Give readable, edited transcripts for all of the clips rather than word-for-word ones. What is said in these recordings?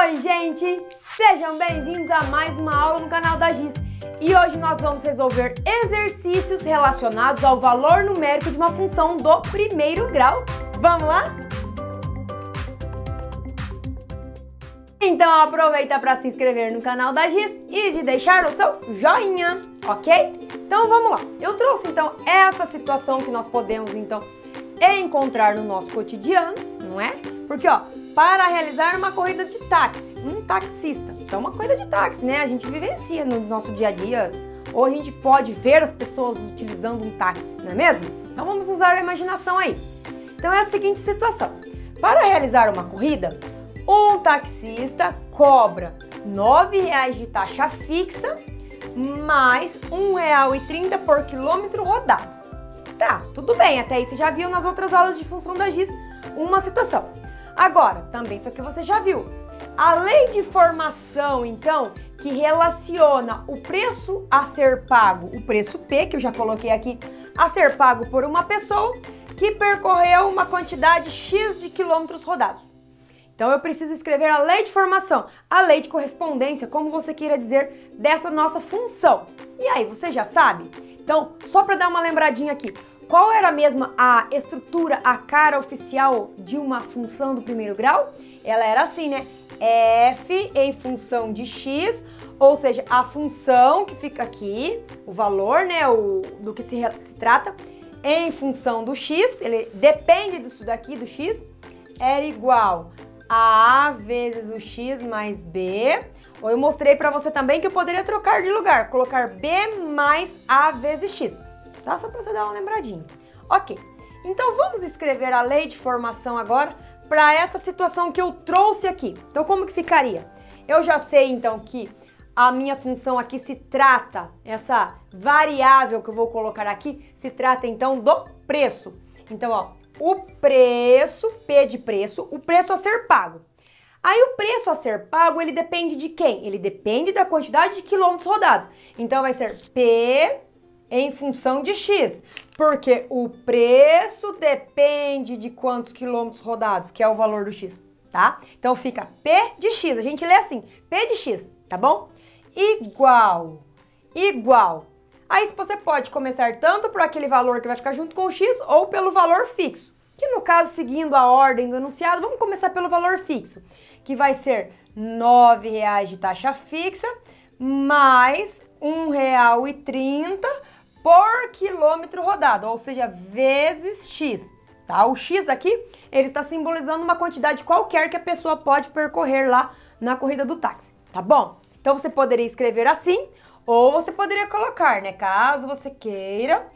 Oi, gente! Sejam bem-vindos a mais uma aula no canal da Giz. E hoje nós vamos resolver exercícios relacionados ao valor numérico de uma função do primeiro grau. Vamos lá? Então aproveita para se inscrever no canal da Giz e de deixar o seu joinha, ok? Então vamos lá. Eu trouxe então essa situação que nós podemos então encontrar no nosso cotidiano, não é? Porque ó, para realizar uma corrida de táxi, um taxista, então uma corrida de táxi, né? A gente vivencia no nosso dia a dia, ou a gente pode ver as pessoas utilizando um táxi, não é mesmo? Então vamos usar a imaginação aí. Então é a seguinte situação: para realizar uma corrida, um taxista cobra R$ 9,00 de taxa fixa mais R$ 1,30 por quilômetro rodado. Tá, tudo bem, até aí você já viu nas outras aulas de função da Giz uma situação. Agora, também isso aqui você já viu. A lei de formação, então, que relaciona o preço a ser pago, o preço P, que eu já coloquei aqui, a ser pago por uma pessoa que percorreu uma quantidade X de quilômetros rodados. Então eu preciso escrever a lei de formação, a lei de correspondência, como você queira dizer, dessa nossa função. E aí, você já sabe? Então, só para dar uma lembradinha aqui, qual era mesmo a estrutura, a cara oficial de uma função do primeiro grau? Ela era assim, né? F em função de x, ou seja, a função que fica aqui, o valor, né, do que se trata, em função do x, ele depende disso daqui, do x, era igual a A vezes o x mais B. Ou eu mostrei para você também que eu poderia trocar de lugar, colocar B mais A vezes x. Tá? Só para você dar uma lembradinha. Ok, então vamos escrever a lei de formação agora para essa situação que eu trouxe aqui. Então como que ficaria? Eu já sei então que a minha função aqui se trata, essa variável que eu vou colocar aqui, se trata então do preço. Então ó, o preço, P de preço, o preço a ser pago. Aí o preço a ser pago, ele depende de quem? Ele depende da quantidade de quilômetros rodados. Então vai ser P em função de x, porque o preço depende de quantos quilômetros rodados, que é o valor do x, tá? Então fica P de x, a gente lê assim, P de x, tá bom? Igual. Aí você pode começar tanto por aquele valor que vai ficar junto com o x ou pelo valor fixo, que no caso, seguindo a ordem do enunciado, vamos começar pelo valor fixo, que vai ser R$ 9,00 de taxa fixa mais R$ 1,30 por quilômetro rodado, ou seja, vezes x, tá? O x aqui, ele está simbolizando uma quantidade qualquer que a pessoa pode percorrer lá na corrida do táxi, tá bom? Então você poderia escrever assim, ou você poderia colocar, né, caso você queira,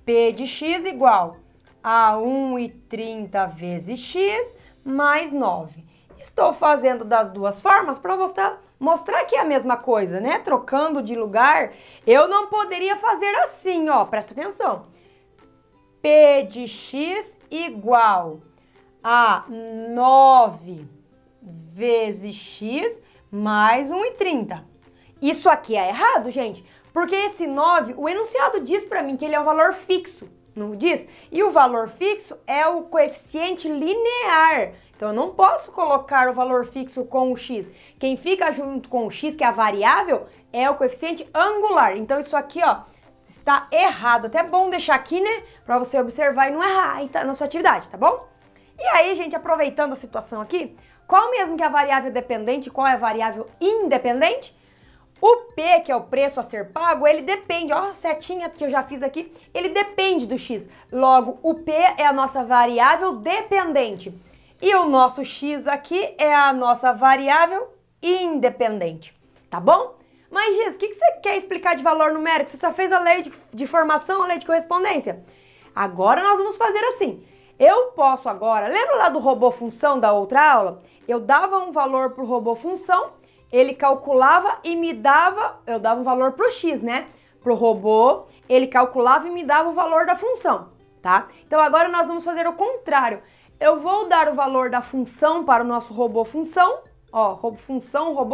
P de x igual a 1,30 vezes x mais 9. Estou fazendo das duas formas para mostrar que é a mesma coisa, né? Trocando de lugar, eu não poderia fazer assim, ó, presta atenção. P de x igual a 9 vezes x mais 1,30. Isso aqui é errado, gente, porque esse 9, o enunciado diz para mim que ele é um valor fixo, não diz? E o valor fixo é o coeficiente linear. Então, eu não posso colocar o valor fixo com o x. Quem fica junto com o x, que é a variável, é o coeficiente angular. Então, isso aqui, ó, está errado. Até é bom deixar aqui, né, para você observar e não errar aí na sua atividade, tá bom? E aí, gente, aproveitando a situação aqui, qual mesmo que é a variável dependente e qual é a variável independente? O P, que é o preço a ser pago, ele depende, ó, a setinha que eu já fiz aqui, ele depende do x. Logo, o P é a nossa variável dependente. E o nosso x aqui é a nossa variável independente, tá bom? Mas, Giz, o que você quer explicar de valor numérico? Você só fez a lei de formação, a lei de correspondência? Agora nós vamos fazer assim. Eu posso agora, lembra lá do robô função da outra aula? Eu dava um valor para o robô função, ele calculava e me dava, eu dava um valor para o x, né? Para o robô, ele calculava e me dava o valor da função, tá? Então agora nós vamos fazer o contrário. Eu vou dar o valor da função para o nosso robô função, ó, robô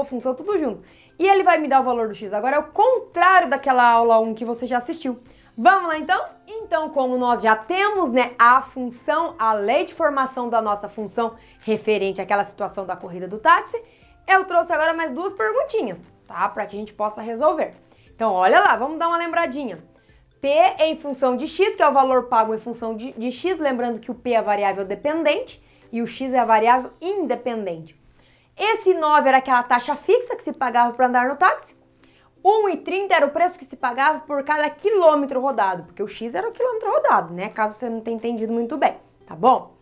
função, tudo junto. E ele vai me dar o valor do x. Agora é o contrário daquela aula 1 que você já assistiu. Vamos lá então? Então, como nós já temos, né, a função, a lei de formação da nossa função referente àquela situação da corrida do táxi, eu trouxe agora mais duas perguntinhas, tá? Para que a gente possa resolver. Então, olha lá, vamos dar uma lembradinha. P em função de x, que é o valor pago em função de x, lembrando que o P é a variável dependente e o x é a variável independente. Esse 9 era aquela taxa fixa que se pagava para andar no táxi. 1,30 era o preço que se pagava por cada quilômetro rodado, porque o x era o quilômetro rodado, né? Caso você não tenha entendido muito bem, tá bom?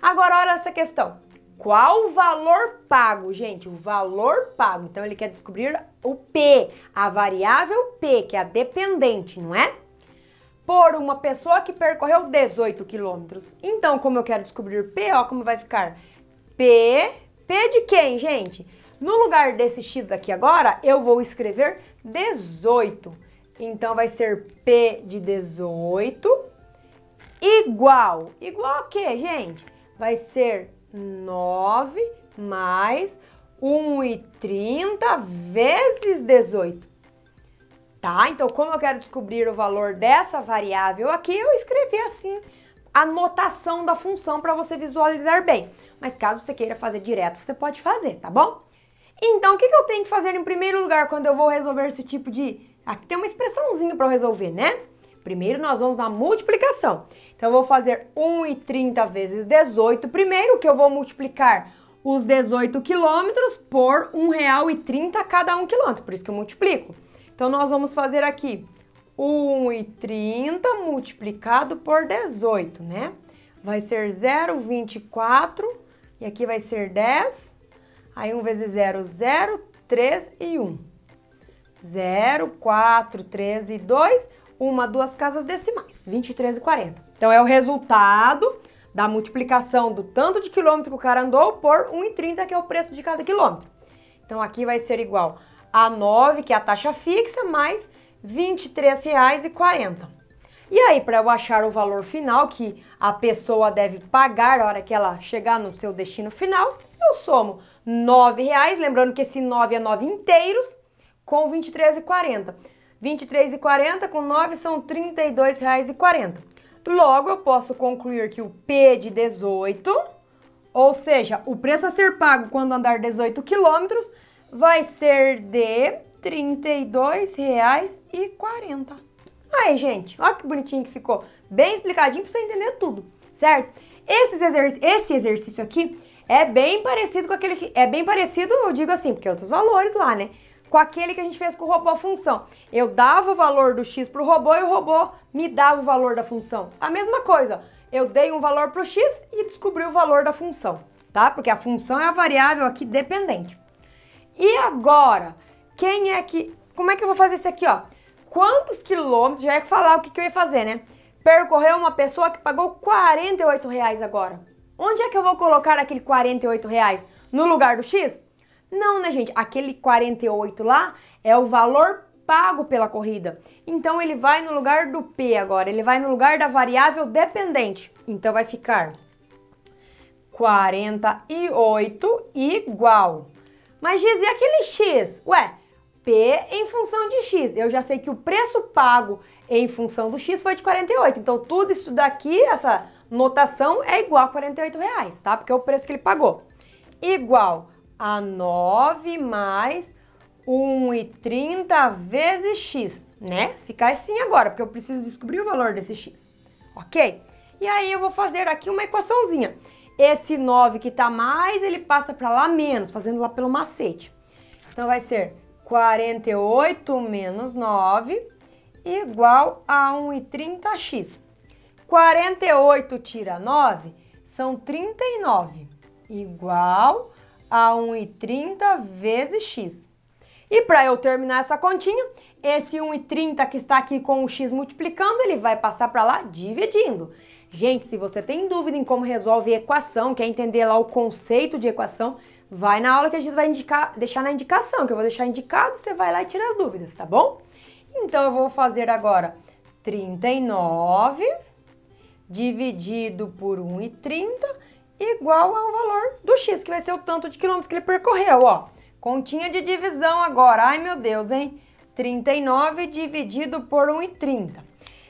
Agora, olha essa questão. Qual o valor pago, gente? O valor pago. Então, ele quer descobrir o P, a variável P, que é a dependente, não é? Por uma pessoa que percorreu 18 quilômetros. Então, como eu quero descobrir P, ó, como vai ficar? P de quem, gente? No lugar desse x aqui agora, eu vou escrever 18. Então, vai ser P de 18 igual. Igual a quê, gente? Vai ser 9 mais 1,30 vezes 18. Tá? Então, como eu quero descobrir o valor dessa variável aqui, eu escrevi assim a notação da função para você visualizar bem. Mas caso você queira fazer direto, você pode fazer, tá bom? Então, o que eu tenho que fazer em primeiro lugar quando eu vou resolver esse tipo de... Aqui tem uma expressãozinha para eu resolver, né? Primeiro, nós vamos na multiplicação. Então, eu vou fazer 1,30 vezes 18 primeiro, que eu vou multiplicar os 18 quilômetros por R$1,30 cada 1 quilômetro. Por isso que eu multiplico. Então, nós vamos fazer aqui 1,30 multiplicado por 18, né? Vai ser 0,24 e aqui vai ser 10. Aí 1 vezes 0, 0, 3 e 1. 0, 4, 3 e 2, 2 casas decimais, 23 e 40. Então, é o resultado da multiplicação do tanto de quilômetro que o cara andou por 1,30, que é o preço de cada quilômetro. Então, aqui vai ser igual a 9, que é a taxa fixa, mais R$23,40. E aí, para eu achar o valor final que a pessoa deve pagar na hora que ela chegar no seu destino final, eu somo R$9, lembrando que esse 9 é 9 inteiros, com R$23,40. R$23,40 com 9 são R$32,40. Logo, eu posso concluir que o P de 18, ou seja, o preço a ser pago quando andar 18 quilômetros, vai ser de R$32,40. Aí, gente, olha que bonitinho que ficou. Bem explicadinho pra você entender tudo, certo? Esse exercício aqui é bem parecido com aquele... É bem parecido, eu digo assim, porque é outros valores lá, né? Com aquele que a gente fez com o robô função. Eu dava o valor do x pro robô e o robô me dava o valor da função. A mesma coisa, eu dei um valor pro x e descobri o valor da função, tá? Porque a função é a variável aqui dependente. E agora, como é que eu vou fazer isso aqui, ó? Quantos quilômetros, já ia falar o que eu ia fazer, né? Percorreu uma pessoa que pagou R$48 agora. Onde é que eu vou colocar aquele R$48? No lugar do x? Não, né, gente? Aquele 48 lá é o valor pago pela corrida. Então, ele vai no lugar do P agora. Ele vai no lugar da variável dependente. Então, vai ficar 48 igual. Mas, Giz, e aquele x? Ué, P em função de x. Eu já sei que o preço pago em função do x foi de 48. Então, tudo isso daqui, essa notação, é igual a R$48, tá? Porque é o preço que ele pagou. Igual a 9 mais 1,30 vezes x, né? Fica assim agora, porque eu preciso descobrir o valor desse x, ok? E aí eu vou fazer aqui uma equaçãozinha. Esse 9 que tá mais, ele passa para lá menos, fazendo lá pelo macete. Então vai ser 48 menos 9 igual a 1,30x. 48 tira 9 são 39, igual a 1,30 vezes x. E para eu terminar essa continha, esse 1,30 que está aqui com o x multiplicando, ele vai passar para lá dividindo. Gente, se você tem dúvida em como resolve equação, quer entender lá o conceito de equação, vai na aula que a gente vai deixar na indicação, que eu vou deixar indicado, você vai lá e tira as dúvidas, tá bom? Então, eu vou fazer agora 39 dividido por 1,30 igual ao valor do x, que vai ser o tanto de quilômetros que ele percorreu, ó. Continha de divisão agora. Ai, meu Deus, hein? 39 dividido por 1,30.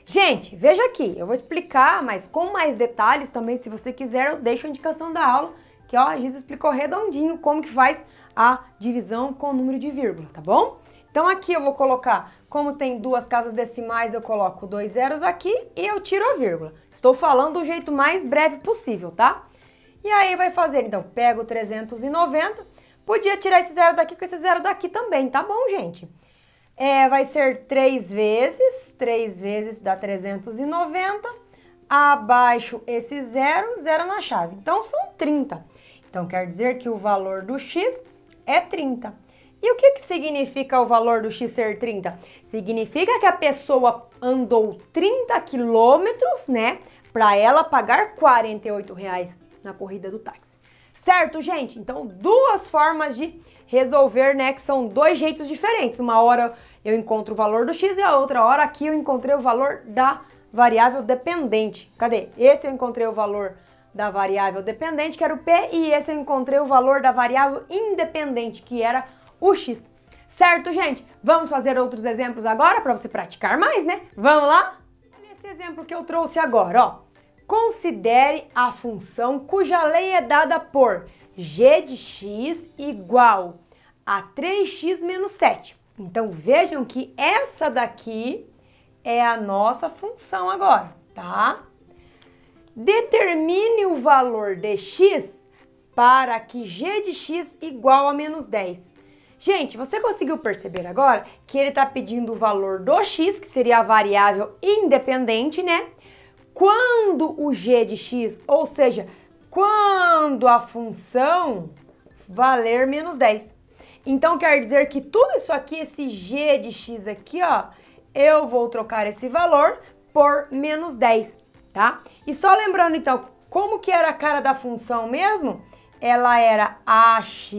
Gente, veja aqui, eu vou explicar, mas com mais detalhes também, se você quiser, eu deixo a indicação da aula, que ó, a Giz explicou redondinho como que faz a divisão com o número de vírgula, tá bom? Então aqui eu vou colocar, como tem duas casas decimais, eu coloco 2 zeros aqui e eu tiro a vírgula. Estou falando do jeito mais breve possível, tá? E aí vai fazer, então, pego 390, podia tirar esse zero daqui com esse zero daqui também, tá bom, gente? Vai ser 3 vezes dá 390, abaixo esse zero, zero na chave. Então, são 30. Então, quer dizer que o valor do x é 30. E o que significa o valor do x ser 30? Significa que a pessoa andou 30 quilômetros, né, para ela pagar R$ 48 na corrida do táxi. Certo, gente? Então, duas formas de resolver, né, que são dois jeitos diferentes. Uma hora eu encontro o valor do x e a outra hora aqui eu encontrei o valor da variável dependente. Cadê? Esse eu encontrei o valor da variável dependente, que era o p, e esse eu encontrei o valor da variável independente, que era o x. Certo, gente? Vamos fazer outros exemplos agora para você praticar mais, né? Vamos lá? Olha esse exemplo que eu trouxe agora, ó. Considere a função cuja lei é dada por g de x igual a 3x menos 7. Então, vejam que essa daqui é a nossa função agora, tá? Determine o valor de x para que g de x igual a menos 10. Gente, você conseguiu perceber agora que ele está pedindo o valor do x, que seria a variável independente, né? Quando o g de x, ou seja, quando a função valer menos 10. Então, quer dizer que tudo isso aqui, esse g de x aqui, ó, eu vou trocar esse valor por menos 10, tá? E só lembrando, então, como que era a cara da função mesmo? Ela era ax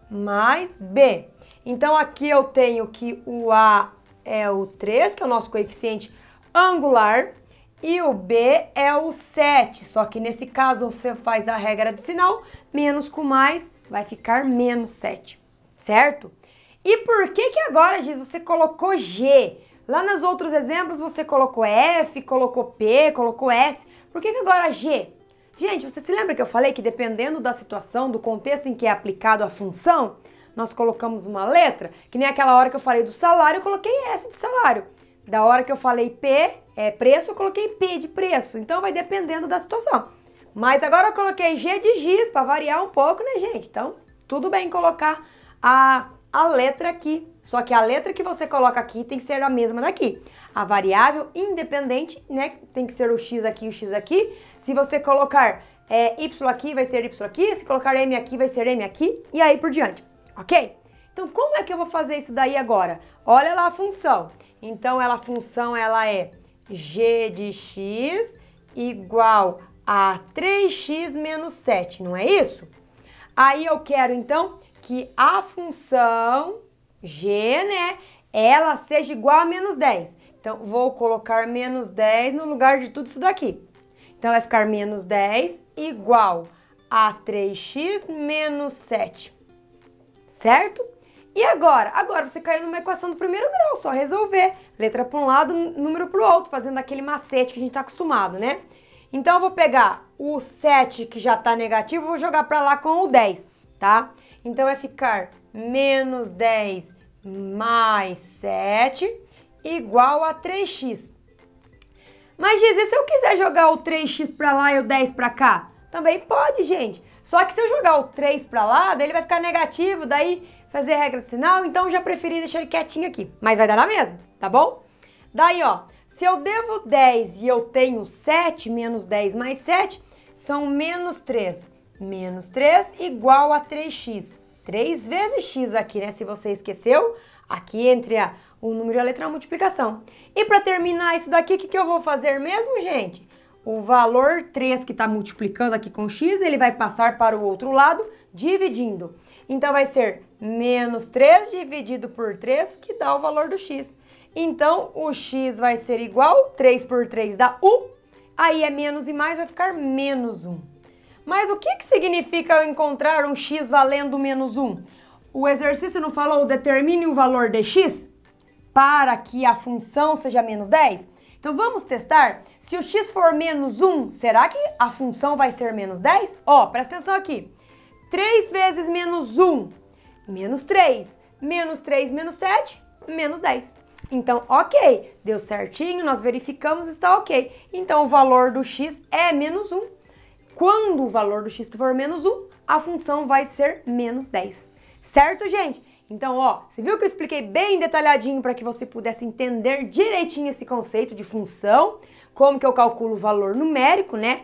mais b. Então, aqui eu tenho que o a é o 3, que é o nosso coeficiente angular, e o b é o 7. Só que nesse caso, você faz a regra de sinal, menos com mais, vai ficar menos 7, certo? E por que agora, Giz, você colocou g? Lá nos outros exemplos, você colocou f, colocou p, colocou s. Por que agora g? Gente, você se lembra que eu falei que dependendo da situação, do contexto em que é aplicado a função, nós colocamos uma letra? Que nem aquela hora que eu falei do salário, eu coloquei S de salário. Da hora que eu falei P, preço, eu coloquei P de preço. Então, vai dependendo da situação. Mas agora eu coloquei G de giz para variar um pouco, né, gente? Então, tudo bem colocar a letra aqui. Só que a letra que você coloca aqui tem que ser a mesma daqui. A variável independente, né, tem que ser o x aqui e o x aqui. Se você colocar y aqui, vai ser y aqui. Se colocar m aqui, vai ser m aqui. E aí por diante, ok? Então, como é que eu vou fazer isso daí agora? Olha lá a função. Então, a função ela é g de x igual a 3x menos 7, não é isso? Aí eu quero, então, que a função g, né, ela seja igual a menos 10. Então, vou colocar menos 10 no lugar de tudo isso daqui. Então, vai ficar menos 10 igual a 3x menos 7, certo? E agora? Agora você caiu numa equação do primeiro grau, só resolver. Letra para um lado, número para o outro, fazendo aquele macete que a gente está acostumado, né? Então, eu vou pegar o 7 que já está negativo, vou jogar para lá com o 10, tá? Então, vai ficar menos 10 mais 7 igual a 3x. Mas, Giz, e se eu quiser jogar o 3x para lá e o 10 para cá? Também pode, gente. Só que se eu jogar o 3 para lá, daí ele vai ficar negativo, daí fazer regra de sinal, então eu já preferi deixar ele quietinho aqui. Mas vai dar na mesma, tá bom? Daí, ó, se eu devo 10 e eu tenho 7, menos 10 mais 7, são menos 3. Menos 3 igual a 3x. 3 vezes x aqui, né? Se você esqueceu, aqui entre o número e a letra é uma multiplicação. E para terminar isso daqui, o que eu vou fazer mesmo, gente? O valor 3 que está multiplicando aqui com x, ele vai passar para o outro lado, dividindo. Então, vai ser menos 3 dividido por 3, que dá o valor do x. Então, o x vai ser igual, 3 por 3 dá 1, aí é menos e mais, vai ficar menos 1. Mas o que significa eu encontrar um x valendo menos 1? O exercício não falou determine o valor de x para que a função seja menos 10? Então, vamos testar? Se o x for menos 1, será que a função vai ser menos 10? Ó, presta atenção aqui. 3 vezes menos 1. menos 3. Menos 3, menos 7, menos 10. Então, ok, deu certinho, nós verificamos, está ok. Então, o valor do x é menos 1. Quando o valor do x for menos 1, a função vai ser menos 10. Certo, gente? Então, ó, você viu que eu expliquei bem detalhadinho para que você pudesse entender direitinho esse conceito de função, como que eu calculo o valor numérico, né?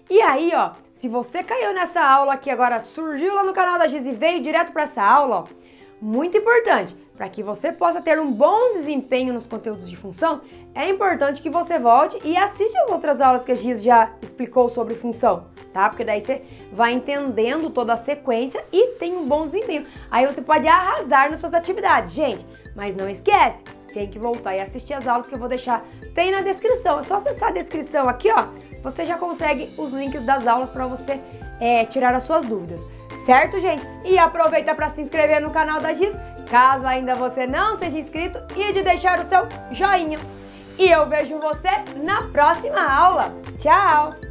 E aí, ó, se você caiu nessa aula aqui agora, surgiu lá no canal da Giz e veio direto para essa aula, ó, muito importante, para que você possa ter um bom desempenho nos conteúdos de função, é importante que você volte e assista as outras aulas que a Giz já explicou sobre função, tá? Porque daí você vai entendendo toda a sequência e tem um bom desempenho. Aí você pode arrasar nas suas atividades, gente. Mas não esquece, tem que voltar e assistir as aulas que eu vou deixar, tem na descrição. É só acessar a descrição aqui, ó, você já consegue os links das aulas para você tirar as suas dúvidas. Certo, gente? E aproveita para se inscrever no canal da Giz, caso ainda você não seja inscrito, e de deixar o seu joinha. E eu vejo você na próxima aula. Tchau!